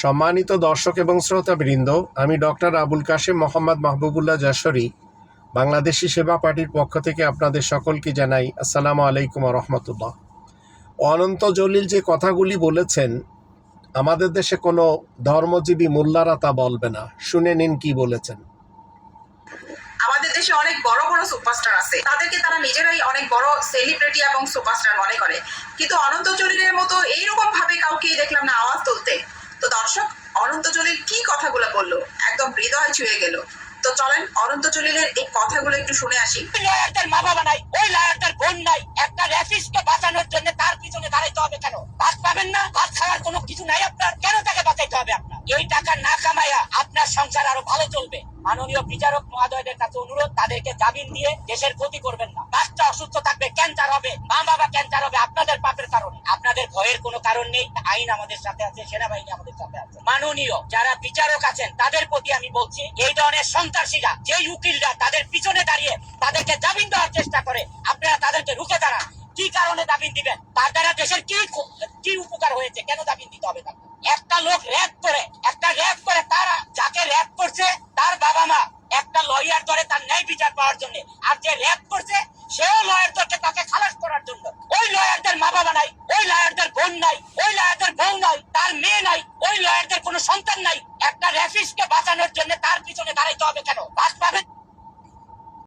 সম্মানিত দর্শক এবং শ্রোতাবৃন্দ, আমি ডক্টর আবুল কাশেম মোহাম্মদ মাহবুবুল্লাহ যশোরী বাংলাদেশি সেবা পার্টির পক্ষ থেকে আপনাদের সকলকে জানাই আসসালামু আলাইকুম রহমতুল্লাহ। অনন্ত জলিল যে কথাগুলি বলেছেন, আমাদের দেশে কোনো ধর্মজীবী মোল্লারা তা বলবে না। শুনে নিন কি বলেছেন। আমাদের দেশে অনেক বড় বড় সুপারস্টার আছে, তাদেরকে তারা নিজেরাই অনেক বড় সেলিব্রিটি এবং সুপারস্টার মনে করে, কিন্তু অনন্ত জলিলের মতো এইরকম ভাবে কাউকে দেখলাম না আওয়াজ তুলতে। তো দর্শক, অনন্ত জলিল কি কথাগুলো বললো, একদম হৃদয় ছুঁয়ে গেল। তো চলেন অনন্ত জলিলের এই কথাগুলো একটু শুনে আসি। লয়ারদের মা বাবা নাই, ওই লয়ারদের বোন নাই, একটা রেফিসকে বাঁচানোর জন্য তার পিছনে দাঁড়াইতে হবে কেন? ভাত পাবেন না, ভাত খাওয়ার কোনো কিছু নাই আপনার, কেন তাকে বাঁচাইতে হবে আপনার? এই টাকা না কামাইয়া আপনার সংসার আরো ভালো চলবে। মাননীয় বিচারক মহোদয়দের কাছে অনুরোধ, তাদেরকে জামিন দিয়ে দেশের ক্ষতি করবেন না। বাচ্চা অসুস্থ থাকবে, ক্যান্সার হবে, মা বাবা ক্যান্সার হবে আপনাদের পাপের কারণে। আপনাদের ভয়ের কোনো কারণ নেই, আইন আমাদের সাথে আছে, সেনাবাহিনী আমাদের সাথে আছে। মাননীয় যারা বিচারক আছেন তাদের প্রতি আমি বলছি, এই ধরনের সন্ত্রাসীরা, যেই উকিলরা তাদের পিছনে দাঁড়িয়ে তাদেরকে জামিন দেওয়ার চেষ্টা করে, আপনারা তাদেরকে রুখে দাঁড়ান। কি কারণে জামিন দিবেন? তার দ্বারা দেশের কি উপকার হয়েছে? কেন জামিন দিতে হবে তাকে? একটা লোক র্যাপ করে তারা যাকে র্যাপ করছে তার বাবা মা একটা লয়ার ধরে তার ন্যায় বিচার পাওয়ার জন্য, আর যে র্যাপ করছে সেও লয়ার ধরছে তাকে খালাস করার জন্য। ওই লয়ারদের মা বাবা নাই, ওই লয়ারদের বোন নাই, ওই লয়ারদের বউ নাই, তার মেয়ে নাই, ওই লয়ারদের কোনো সন্তান নাই। একটা রেফিসকে বাঁচানোর জন্য তার পিছনে দাঁড়াইতে হবে কেন? বাস পাবেন